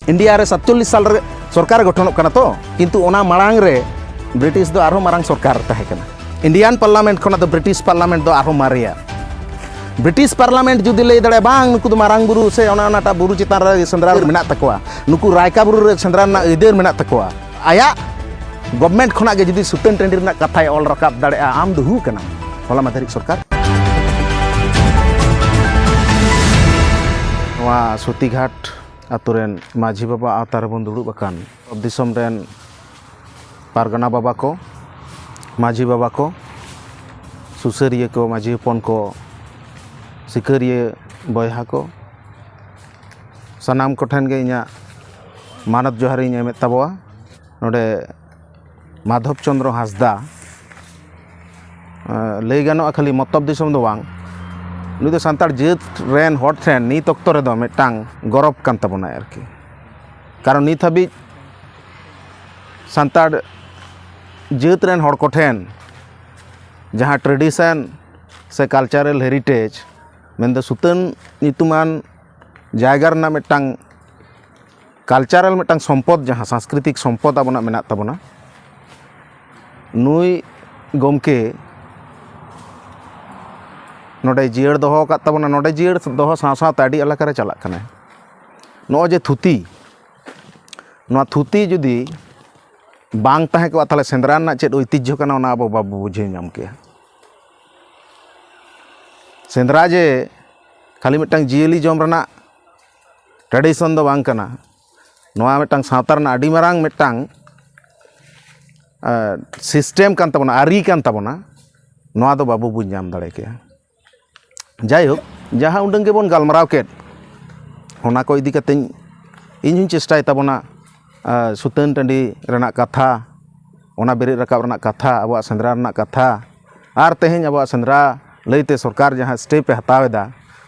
India रे 47 साल रे सरकार गठन कना तो किंतु ओना मांग रे ब्रिटिश दो आरो मारंग सरकार तहे कना इंडियन पार्लियामेंट खना तो ब्रिटिश पार्लियामेंट दो आरो मारिया ब्रिटिश पार्लियामेंट जुदी लay दड़े बांग नुकु मारंग बुरु से ओना ओनाटा बुरु चितान रे सेंद्रा मेना तकवा नुकु रायका बुरु रे सेंद्रा ना इदेर मेना तकवा आया गवर्नमेंट खना गे जुदी सुतन टंडी रना कथाय ऑल रकाब दड़े आम दो हु कना होला माधरिक सरकार वा सुतिघाट आतुरेन माझी बाबा आतार बन दुड़ुब अकान दिसम रेन पारगना बाबा को माझी बाबा को सुसरिये को माझी हपन को सिकरिये बयहा को सनाम कोठेन गे इना मानत जोहार इन एमेत ताबोआ नोडे माधव चंद्र हांसदा लय गानो खाली मतब दिसम दो बांग नुई दो सांतार जात रेन हर ठेन नित अक्तो रे दो मिटांग गौरव कान ताबोना आरकी कारण नित हाबि सांतार जात रेन हर को ठेन जहाँ ट्रेडिशन से कल्चरल हेरिटेज मेन सुतन नितुमान जायगा रना मिटांग कल्चरल मिटांग सम्पद जहाँ सांस्कृतिक सम्पद आबोना मेना ताबोना नुई गमके नोडे जियर दोहो का ताबोना नोडे जियर दोहो साथ आड़ी एलाका रे चलाक कना नो जे थुती नो थुती जुदी बांग ताहे को ताले सेंद्रा ना चेद ऐतिह्य कना ओना आबो बाबू बुझे नाम के सेंद्रा जे खाली मिटांग जियली जम रना ट्रेडिशन दो बांग कना नोआ मिटांग सावतार ना आड़ी मारांग मिटांग सिस्टेम कान ताबोना आरी कान ताबोना नोआ दो बाबू बुझ नाम दाड़े के जायहोक जहाँ उडंग के बन गालमाराव केद होना को इदी कते इन चेष्टाय ताबोना सुतन टंडी रना कथा ओना बेरे रकाब रना कथा अब सेंद्रा रना कथा आर तेहें अब सेंद्रा लैते सरकार जहाँ स्टेप हतावेदा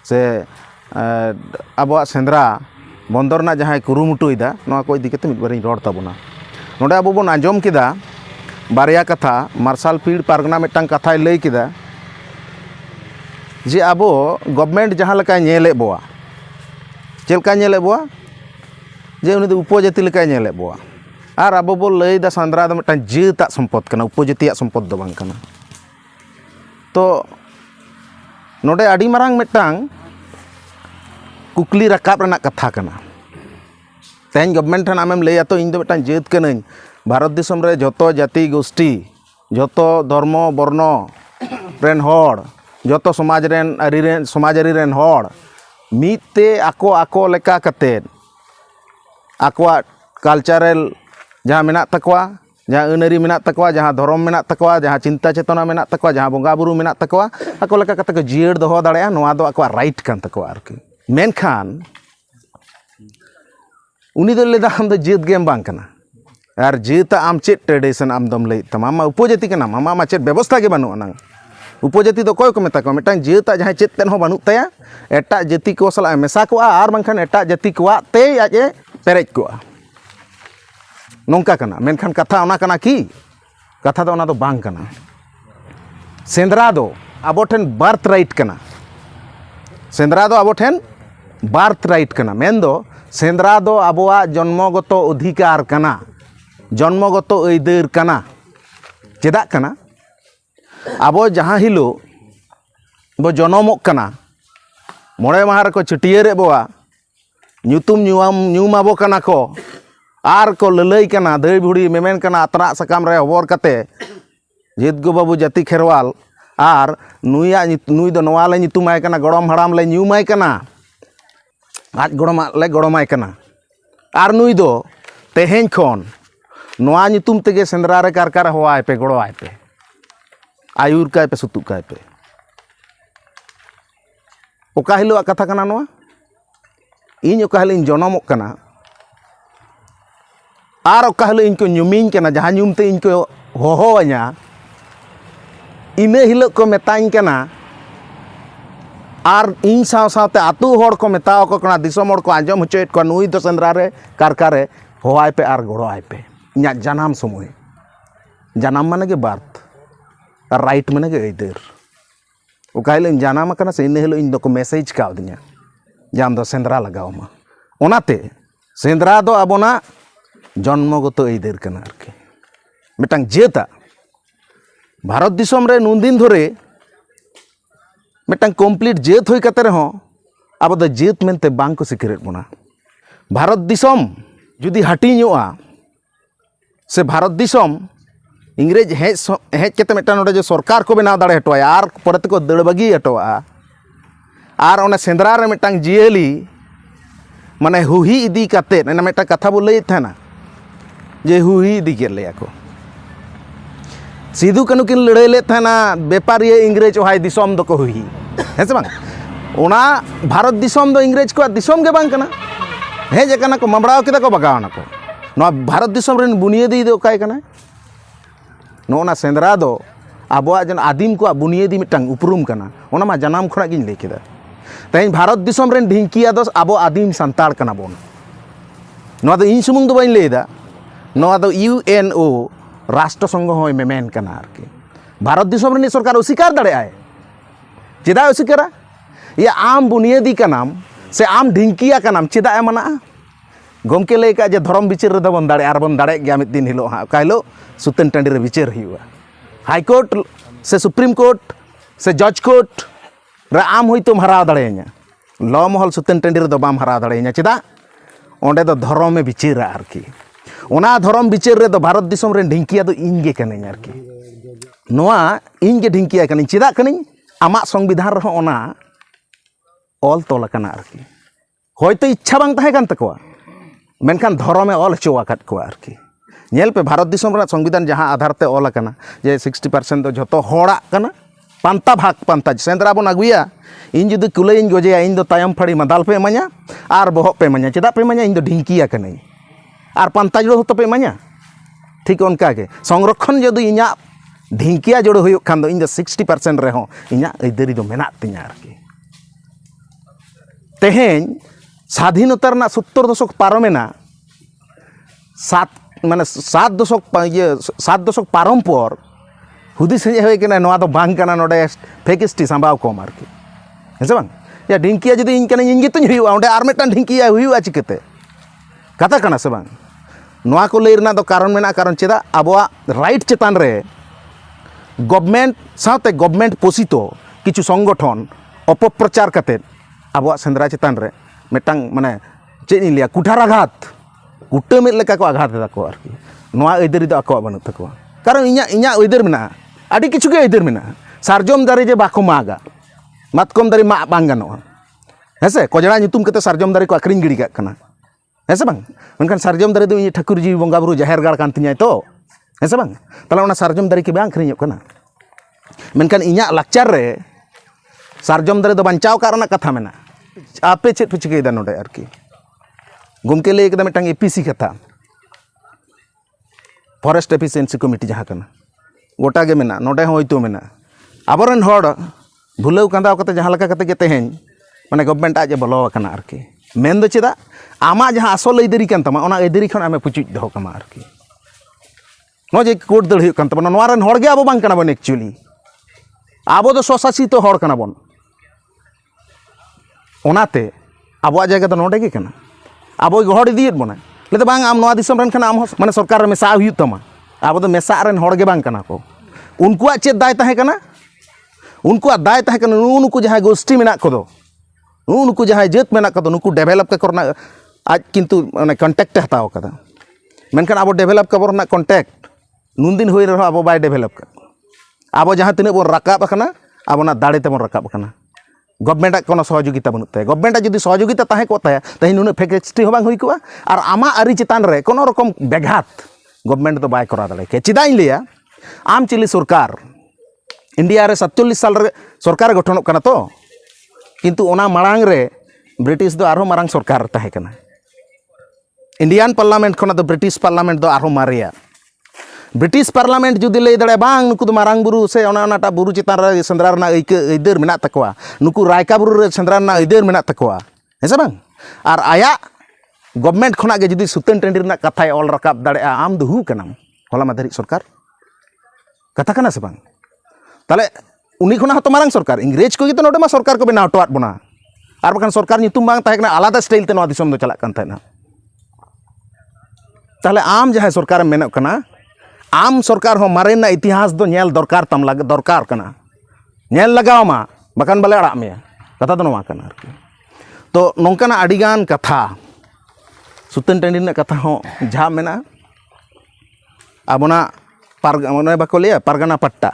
से अब सेंद्रा बंदर ना जहाँ कुरुमुटुइदा नोआ को इदी कते मिद बारिन रोड ताबोना नोडे अब बन आंजम किदा बारिया कथा मार्शल पीड़ पारगना मिटांग कथाय लय किदा जे अब गवर्नमेंट जहाँ लेका नेले बोआ चेलका नेले बोआ जे उनी दो उपजाति लेका नेले बोआ आर अब बो लय दा सेंद्रा दो मिटांग जाता सम्पद कना उपजातिया सम्पद दो बांग कना तो नोडे आड़ी मारांग मिटांग कुकली रकाब रना कथा कना तेन गवर्नमेंट ठन आमेम लैया तो इन दो मिटांग जात कनाኝ भारत दिसम रे जतो जाति गोष्ठी जतो धर्म वर्ण रेन हड़ जतो समाज रेन आरी रेन समाजारी रेन हड़ मीते आको आको लेका कतेद आकोआ कल्चरल जहाँ मेना तकवा जहाँ अनारी मेना तकवा जहाँ धर्म मेना तकवा जहाँ चिंता चेतना मेना तकवा जहाँ बंगा बुरु मेना तकवा आको लेका कते को जियर दोहो दाड़ेया नोआ दो आकोआ राइट कान तकवा आरकी मेनखान उनी दो लेदा हम दो जात गेम बांग कना और जात आम चेद ट्रेडिशन आम दम लय तमा मा उपजाति कना मा चेद व्यवस्था के बानु अनांग उपजाति दो कोय को मेता को मिटांग जात जहाँ चेद तेन हो बानु ताया एटा जाति को सला मेसा को आर बांखान एटा जाति को ते आजे पेरेज को नोंका कना मेनखान कथा ओना कना की कथा दो ओना दो बांग कना सेंद्रा दो आबो ठेन बर्थ राइट कना सेंद्रा दो आबो ठेन बर्थ राइट कना मेन दो सेंद्रा दो आबोआ जन्मगत अधिकार कना जन्मगत ऐदार कना चेदा कना आबो जहाँ हिलो बो जनमोग कना मोड़े माह रको छटियारे बोआ ᱧᱩᱛᱩᱢ ᱧᱩᱢᱟᱵᱚ ᱠᱟᱱᱟ ᱠᱚ आर को ललई कना दई बुढ़ी मेमेन कना अतरा सकाम रे हबर कते जितगो बाबू जाति खेरवाल आर नुया नुई दो नवा ले ᱧᱩᱛᱩᱢᱟᱭ कना गड़म हड़ाम ले ᱧᱩᱢᱟᱭ कना आज गड़म ले गड़माय कना आर नुई दो तेहें खन नवा ᱧᱩᱛᱩᱢ तेगे सेंद्रा रे कारकार होवाय पे गड़ोआय पे आयुर काय पे सुतुक काय पे ओका हिलो कथा कना नवा इन ओका हिलो इन जनमोग कना आर ओका हिलो इनको ᱧᱩᱢᱤᱧ कना जहाँ ᱧᱩᱢते इनको होहोवाña इने हिलो को मेताñ कना आर इन साव सावते आतु हड़ को मेताव को कना दिसम हड़ को आंजम होचोयेद को नुई दो सेंद्रा रे कारकारे होवाय पे आर गड़ोआय पे इᱧᱟᱜ जानाम समय जानाम माने के बार्थ और राइट माने के ऐदार ओका हिलो इन जानाम कना से इन हिलो इन दो को मैसेज कावदिña जे आम दो सेंद्रा लगावमा ओनाते सेंद्रा दो आबोना जन्मगत अइदार कना आरकी मिटांग जेता भारत दिसम रे नुनदिन धरे मिटांग कमप्लीट जेत होई कते रहो अब द जेत मेनते बांग को सिकरेट बोना भारत दिसम जुदी हाटिङोआ से भारत दिसम इंग्रेज हेज केते मिटांग नोडे जो सरकार को बनाव दाड़े हटवाया आर परे को दड़ बागी हटवा आर ओना सेंद्रा रे मिटांग जियली माने हुही इदी काते ना मिटांग कथा बो लई थाना जे हुही इदी के लेया को सिदू कानू किन लड़ाई ले थाना बेपारी इंग्रेज ओहाय दिसम दो को हुही है से बांग ओना भारत दिसम दो इंग्रेज को दिसम के बांग कना हेज कना को ममड़ाव केदा को बगावना को नोआ भारत दिसम रेन बुनियादी दो काय कना नोना सेंद्रा दो आबोआ जन आदिम को बुनियादी मिटांग उपरुम कना ओना मा जनाम खना गिन लई केदा तेज भारत दिसम रेन ढिंकिया दो आबो आदिम संताड़ कना बोन नोआ दो इन सुमुंग दो बाइन लईदा नोआ दो UNO राष्ट्र संघ होय मेमेन कना आरकी भारत दिसम रेन सरकार अस्वीकार दाड़े आय चेदा अस्वीकारा या आम बुनियादी का नाम से आम ढिंकिया का नाम चेदा मना गमके लई का जे धर्म बिचार रे बन दाड़े आर बन दाड़े गया मिद दिन हिलो हा का हिलो सुतन टांडी रे बिचार हुआ हाई कोर्ट से सुप्रीम कोर्ट से जज कोर्ट रे आम होइतोम हराव दाड़ेया लॉ महल सुतन टांडी रे दो बाम हराव दाड़ेया चेदा ओंडे दो धर्म में बिचारा आरकी ओना धर्म बिचार रे दो भारत दिसम रे ढिंकिया दो इन गे कने आरकी नोआ इन गे ढिंकिया कने चेदा कने आमा संविधान रे ओना ऑल तोल कना आरकी होयतो इच्छा बांग ताहे कान तकोआ मेनखान धर्मे ऑल हचोवा काट को आरकी नेल पे भारत दिसम रे संविधान जहां आधार ते ऑल कना जे 60% दो जतो होड़ा कना पांता भाग पांता सेंद्रा बन अगुया इन जुदी कुलैन गजेया इन दो तायम फाड़ी मदाल पे मा냐 आर बहक पे मा냐 चेदा पे मा냐 इन दो ढिंकिया कने आर पांता जोड़ो तो पे मा냐 ठीक उनका के संरक्षण जदि इना ढिंकिया जोड़ो हुयो खान दो इन दो 60% रे हो इना अइदारी दो मेना तिना आरकी तेहें स्वाधीनता 70 दशक पारमेना 7 दशक पारम पर हुदिस हे कना नोआ दो बांग कना नोडे फेकिस्टी संभाव कम आरकी हेसे बांग या ढिंकिया जदि इन कना इन गितुन हुआ ओंडे आर मेटान ढिंकिया हुआ चिकते कथा कना से बांग नोआ को लई रना दो कारण मेना कारण चेदा आबोआ राइट चेतान रे गवर्नमेंट साथे गवर्नमेंट पोषितो किछु संगठन अपप्रचार कते आबोआ सेंद्रा चेतान रे मिटांग माने चेद इन लिया कुठाराघात कुटमित लेका को आघात दा को आरकी नोआ अइदारी दो आको बानु तको कारण इnya अइदार मेना आदि किछु गे अइदार मेना सारजम दारे जे बाको मागा मातकम दारे मा बांग गानोआ हेसे कोजड़ा नितुम कते सारजम दारे को आक्रिन गिड़ी काक कना हेसे बांग मेनखान सारजम दारे दो इ ठाकुर जी बंगा बुरु जाहेर गाड़ कान तिኛय तो हेसे बांग तला ओना सारजम दारे के बांग आक्रिन कना मेनखान इnya लाकचार रे सारजम दारे दो बांचाव कारना कथा मेना आपे चेद पे चिकैदा नोडे आरकी गुमके लई केदा मिटांग APC कथा फॉरेस्ट एफिशिएंसी कमिटी जहाँ कना गोटा गे मेना नोडे होइतो मेना आबोरेन हड़ भुलाव कांदाव कते जहाँ लका कते गे तेहें माने गवर्नमेंट आजे बोलो कना आरकी मेन दो चेदा आमा जहाँ आसल अइदारी कान तमा ओना अइदारी खन आमे पुचुज दो कमा आरकी नो जे कोर्ट दड़ हुयो कान तमा नोवारेन हड़ गे आबो बांग कना बन एक्चुअली आबो दो स्वशासित हड़ कना बन ओनाते आबो जगह दो नोडे गे कना आबो गहड़ इदियत बना लेते बांग आम नोआ दिसम रेन खाना आम माने सरकार मेसा हुई तमा आबो दो मेसा रेन हड़ गे बांग कना को उनकुआ चेद दाय ताहे कना उनकुआ दाय ताहे कना नुकु जहां गोष्ठी मेना को दो नुकु जहां जेत मेना को दो नुकु डेवलप के करना आज किंतु माने कांटेक्ट हताव कदा मेनखान आबो डेवलप के बरना कांटेक्ट नुन दिन होई रहो आबो बाय डेवलप का आबो जहां तिने बो राकाब कना आबो ना दाड़े ते बन राकाब कना गवर्नमेंट कोनो सहयोगिता बनुत ताय गवर्नमेंट जुदी सहयोगिता ताहे को ताय तहि नुन फैक्ट्री हो बांग हुई कोआ और आमा आरी चितान रे कोनो रकम बेघात गवर्नमेंट तो बाय करा दाड़े के चिदा इन लिया आम चिली सरकार इंडिया रे 47 साल रे सरकार गठन कना तो किंतु ओना मांग रे ब्रिटिश दो आरो मांग सरकार ताहे कना इंडियन पार्लियामेंट खना दो ब्रिटिश पार्लियामेंट दो आरो मारिया ब्रिटिश पार्लियामेंट जुदी लई दाड़े बांग नुकु दो मारांग बुरु से ओनाटा बुरु चितान रे सेंद्रा रना अइदार मेना तकवा नुकु रायका बुरु रे सेंद्रा रना अइदार मेना तकवा हेसे बांग आर आया गवर्नमेंट खना गे जुदी सुतन टांडी रना कथाय ऑल रकाब दाड़े आम दो हु कनाम होला माधरी सरकार कथा कना से बांग ताले उनी खना हतो मारांग सरकार इंग्रेज को तो नोडे मा सरकार को बेना हटवात बना आर बखान सरकार नितुम बांग ताहे कना आलादा स्टाइल ते नोआ दिसम दो चलाक कान ताहेना ताहले आम जहाँ सरकार मेनक कना आम सरकार हो मारेना इतिहास दो नेल दरकार तम लग दरकार कना नेल लगाव मा बकान बाले अड़ा मेया कथा दो नोवा कना आरकी तो नोंकाना अडिगान कथा सुतन टंडी ने कथा हो जहाँ मेना आबोना पारगना बाको लिया पारगना पट्टा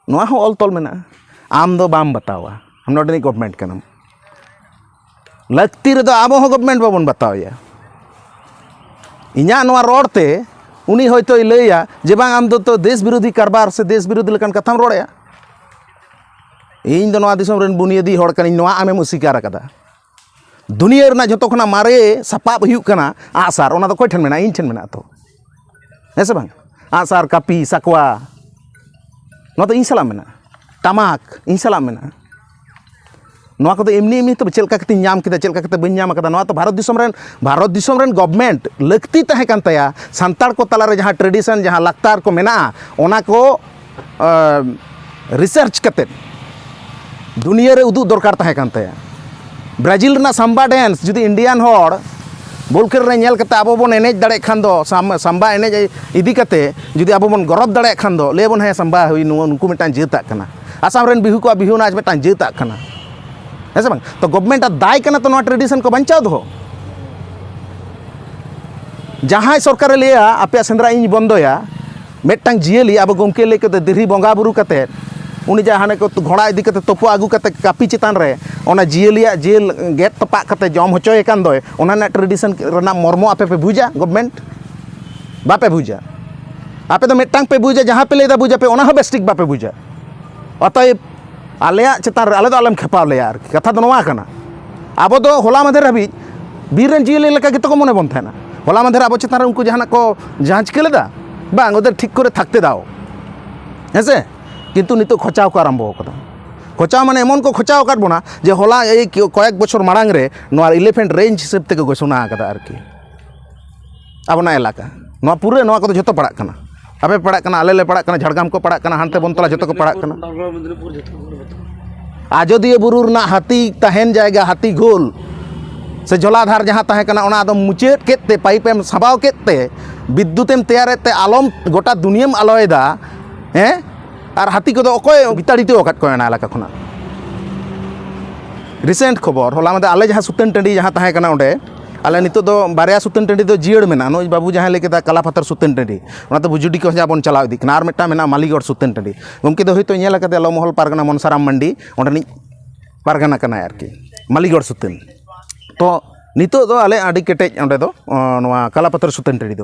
नोआ हो ऑल तोल मेना आम दो बाम बतावा हम नोडनी गवर्नमेंट कना लगती रे आबो हो गवर्नमेंट बाबन बतावया इन्या नोआ रोडते उनी होयतो लैया जे बांग आम दो तो देश विरोधी कारबार से देश विरोधी लेकान कथाम रोड़या इन दो नोआ दिसम रेन बुनियादी होड़ कनी नोआ आमेम स्वीकार कदा दुनिया रना जतो खना मारे सपाब हुयुग कना आसार ओना दो कोय ठन मेना इन ठन मेना तो हेसे बांग आसार कापी साकवा नोआ तो इन सला मेना टमाक इन सला मेना नोआ को एमनी एमनी तो चलका कते नाम केदा चलका कते बन नाम कदा नोआ तो भारत दिसम रेन गवर्नमेंट लक्ति तहे कान तया सांतार को तलारे जहाँ ट्रेडिशन जहाँ लाक्तार को मेना ओना को रिसर्च कते दुनिया रे उदुग दरकार तहे कान तया ब्राजिल रना सांबा डांस जुदी इंडियन होड़ बोलकर रे नेल कते आबो बन एनेज दाड़े खान दो सांबा एनेज इदी कते जुदी आबो बन गरब दाड़े खान दो ले बन हे सांबा हुई नुकु मिटान जेता कना आसाम रेन बिहु को बिहु नाच मिटान जेता कना ऐसे बांग तो गवर्नमेंट दाय कना तो ट्रेडिशन को बचाव दो जहाँ सरकार लिया आपे सेंद्रा इन बंदोया मेटांग जियली अब गमके लेके दिरी बंगा बुरु कते उनी जहाने को घोड़ा इदी कते तोपो आगु कते कापी चितान रे ओना जियलिया जेल गेट तपा कते जम होचोय कान दोय ओना ना ट्रेडिशन रना मर्मो आपे पे बुझा गवर्नमेंट बापे बुझा आपे तो मेटांग पे बुझा जहाँ पे लेदा बुझा पे ओना हो बेस्टिक बापे बुझा अतएव आलेया चितान आले दो आलम खेपाव लेया कथा दो नोआ कना आबो दो होला माधेर हाबी बीर रेन जियली लेका गितो को मने बन थाना होला माधेर आबो चितान उनको जहाना को जांच के लेदा बांग ओদের ठीक करे थाकते दाओ हेसे किन्तु नितो खचाव को आरम्भ कदा खचाव माने एमन को खचाव काट बोना जे होला ए कयेक बछर मारांग रे नोआ इलेफेंट रेंज हिसाब ते घोषणा कदा आरकी आबोना एलाका नोआ पूरे नोआ को जतो पड़ा कना आपे पड़ा कना आले ले पड़ा कना झाड़गाम को पड़ा कना हानते बनतला जतो को पड़ा कना आजोदिया बुरु रना हाथी तहन जाएगा हाथी गोल से जलाधार जहाँ तहे कना ओना आदम मुचेद केते पाइपेम सबाव केते विद्युतेम तैयारेते आलम गोटा दुनियाम आलोयदा हैं और हाथी को अकोय बिताड़ीते ओकाट को एना एलाका खना रिसेंट खबर होला मदे आले जहाँ सुतन टंडी जहाँ तहे कना ओंडे आले नितो दो बारिया सुतन टंडी दो जियड़ मेना नो बाबू जहाँ लेके काला पत्थर सुतन टंडी ओना तो बुजुडी को जाबन चलाव इदी कना आर मेटा मेना मालीगढ़ सुतन टंडी गमके दो होयतो नेल कते लमहल पारगना मनसाराम मंडी ओंडनी पारगना कना आरकी मालीगढ़ सुतन तो नितो दो आले आडी केटेज ओंडे दो नोआ काला पत्थर सुतन टंडी दो